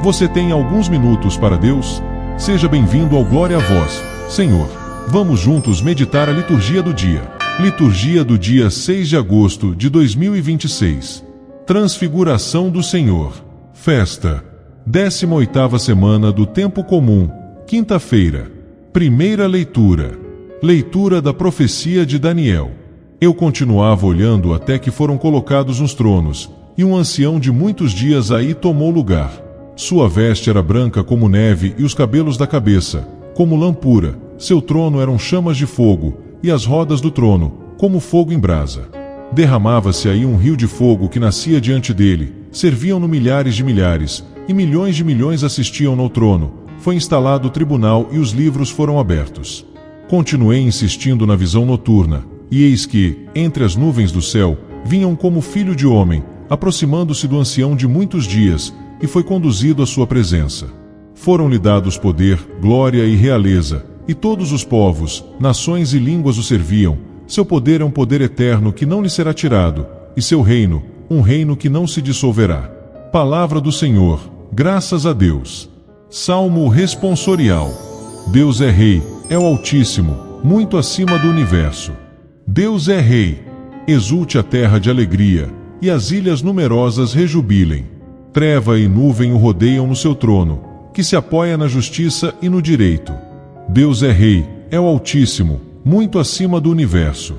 Você tem alguns minutos para Deus? Seja bem-vindo ao Glória a Vós, Senhor. Vamos juntos meditar a liturgia do dia. Liturgia do dia 6 de agosto de 2026. Transfiguração do Senhor. Festa. 18ª semana do Tempo Comum. Quinta-feira. Primeira leitura. Leitura da profecia de Daniel. Eu continuava olhando até que foram colocados uns tronos, e um ancião de muitos dias aí tomou lugar. Sua veste era branca como neve e os cabelos da cabeça, como lã pura. Seu trono eram chamas de fogo, e as rodas do trono, como fogo em brasa. Derramava-se aí um rio de fogo que nascia diante dele, serviam-no milhares de milhares, e milhões de milhões assistiam no trono. Foi instalado o tribunal e os livros foram abertos. Continuei insistindo na visão noturna, e eis que, entre as nuvens do céu, vinham como filho de homem, aproximando-se do ancião de muitos dias, e foi conduzido à sua presença. Foram-lhe dados poder, glória e realeza, e todos os povos, nações e línguas o serviam. Seu poder é um poder eterno que não lhe será tirado, e seu reino, um reino que não se dissolverá. Palavra do Senhor, graças a Deus. Salmo responsorial. Deus é Rei, é o Altíssimo, muito acima do universo. Deus é Rei. Exulte a terra de alegria, e as ilhas numerosas rejubilem. Treva e nuvem o rodeiam no seu trono, que se apoia na justiça e no direito. Deus é Rei, é o Altíssimo, muito acima do universo.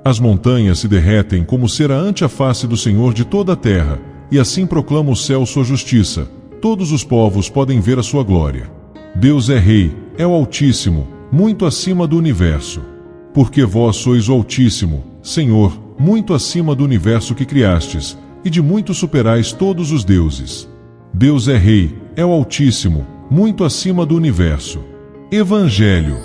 As montanhas se derretem como cera ante a face do Senhor de toda a terra, e assim proclama o céu sua justiça. Todos os povos podem ver a sua glória. Deus é Rei, é o Altíssimo, muito acima do universo. Porque vós sois o Altíssimo, Senhor, muito acima do universo que criastes, e de muito superais todos os deuses. Deus é Rei, é o Altíssimo, muito acima do universo. Evangelho.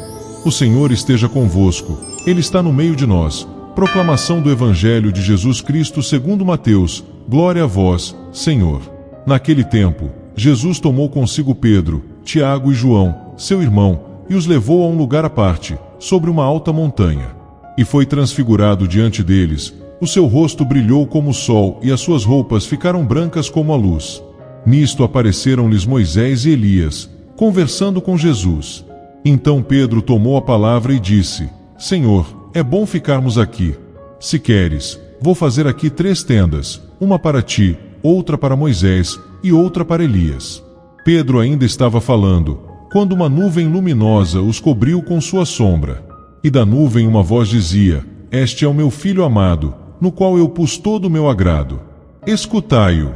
O Senhor esteja convosco, Ele está no meio de nós. Proclamação do Evangelho de Jesus Cristo segundo Mateus. Glória a vós, Senhor. Naquele tempo, Jesus tomou consigo Pedro, Tiago e João, seu irmão, e os levou a um lugar à parte, sobre uma alta montanha. E foi transfigurado diante deles. O seu rosto brilhou como o sol, e as suas roupas ficaram brancas como a luz. Nisto apareceram-lhes Moisés e Elias, conversando com Jesus. Então Pedro tomou a palavra e disse: Senhor, é bom ficarmos aqui. Se queres, vou fazer aqui 3 tendas, uma para ti, outra para Moisés e outra para Elias. Pedro ainda estava falando, quando uma nuvem luminosa os cobriu com sua sombra. E da nuvem uma voz dizia: Este é o meu filho amado, no qual eu pus todo o meu agrado. Escutai-o.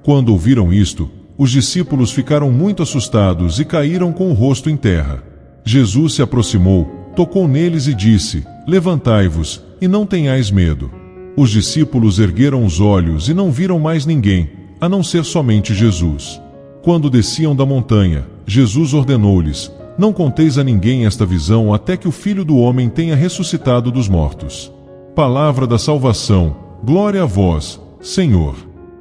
Quando ouviram isto, os discípulos ficaram muito assustados e caíram com o rosto em terra. Jesus se aproximou, tocou neles e disse: Levantai-vos, e não tenhais medo. Os discípulos ergueram os olhos e não viram mais ninguém, a não ser somente Jesus. Quando desciam da montanha, Jesus ordenou-lhes: Não conteis a ninguém esta visão até que o Filho do Homem tenha ressuscitado dos mortos. Palavra da salvação. Glória a vós, Senhor.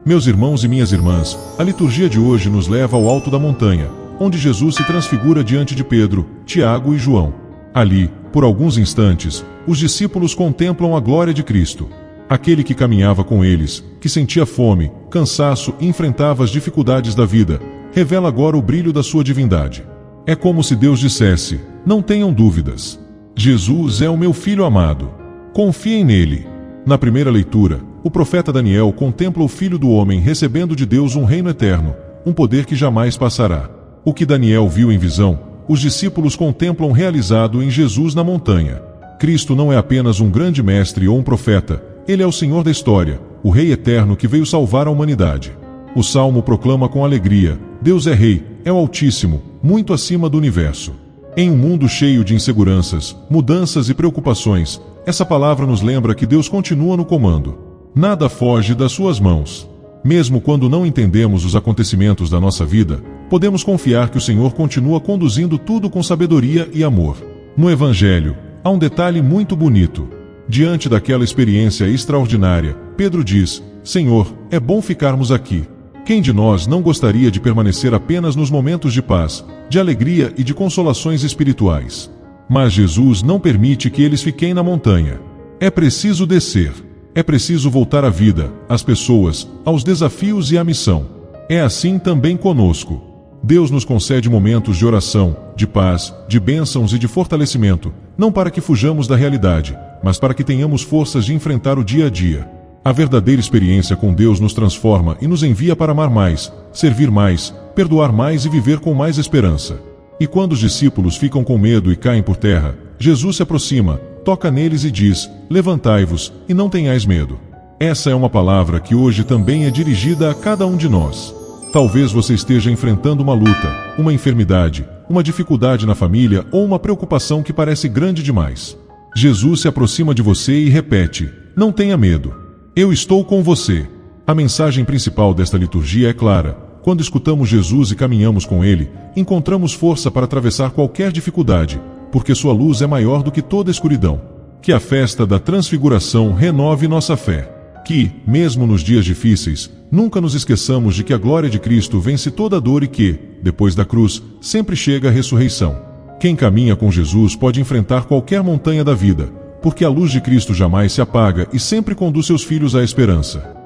Meus irmãos e minhas irmãs, a liturgia de hoje nos leva ao alto da montanha, onde Jesus se transfigura diante de Pedro, Tiago e João. Ali, por alguns instantes, os discípulos contemplam a glória de Cristo. Aquele que caminhava com eles, que sentia fome, cansaço e enfrentava as dificuldades da vida, revela agora o brilho da sua divindade. É como se Deus dissesse: Não tenham dúvidas. Jesus é o meu Filho amado. Confiem nele. Na primeira leitura, o profeta Daniel contempla o Filho do Homem recebendo de Deus um reino eterno, um poder que jamais passará. O que Daniel viu em visão, os discípulos contemplam realizado em Jesus na montanha. Cristo não é apenas um grande mestre ou um profeta, Ele é o Senhor da história, o Rei eterno que veio salvar a humanidade. O Salmo proclama com alegria: Deus é Rei, é o Altíssimo, muito acima do universo. Em um mundo cheio de inseguranças, mudanças e preocupações, essa palavra nos lembra que Deus continua no comando. Nada foge das suas mãos. Mesmo quando não entendemos os acontecimentos da nossa vida, podemos confiar que o Senhor continua conduzindo tudo com sabedoria e amor. No Evangelho, há um detalhe muito bonito. Diante daquela experiência extraordinária, Pedro diz: Senhor, é bom ficarmos aqui. Quem de nós não gostaria de permanecer apenas nos momentos de paz, de alegria e de consolações espirituais? Mas Jesus não permite que eles fiquem na montanha. É preciso descer. É preciso voltar à vida, às pessoas, aos desafios e à missão. É assim também conosco. Deus nos concede momentos de oração, de paz, de bênçãos e de fortalecimento, não para que fujamos da realidade, mas para que tenhamos forças de enfrentar o dia a dia. A verdadeira experiência com Deus nos transforma e nos envia para amar mais, servir mais, perdoar mais e viver com mais esperança. E quando os discípulos ficam com medo e caem por terra, Jesus se aproxima, toca neles e diz: levantai-vos e não tenhais medo. Essa é uma palavra que hoje também é dirigida a cada um de nós. Talvez você esteja enfrentando uma luta, uma enfermidade, uma dificuldade na família ou uma preocupação que parece grande demais. Jesus se aproxima de você e repete: não tenha medo. Eu estou com você. A mensagem principal desta liturgia é clara. Quando escutamos Jesus e caminhamos com Ele, encontramos força para atravessar qualquer dificuldade, porque sua luz é maior do que toda escuridão. Que a festa da transfiguração renove nossa fé. Que, mesmo nos dias difíceis, nunca nos esqueçamos de que a glória de Cristo vence toda dor e que, depois da cruz, sempre chega a ressurreição. Quem caminha com Jesus pode enfrentar qualquer montanha da vida, porque a luz de Cristo jamais se apaga e sempre conduz seus filhos à esperança.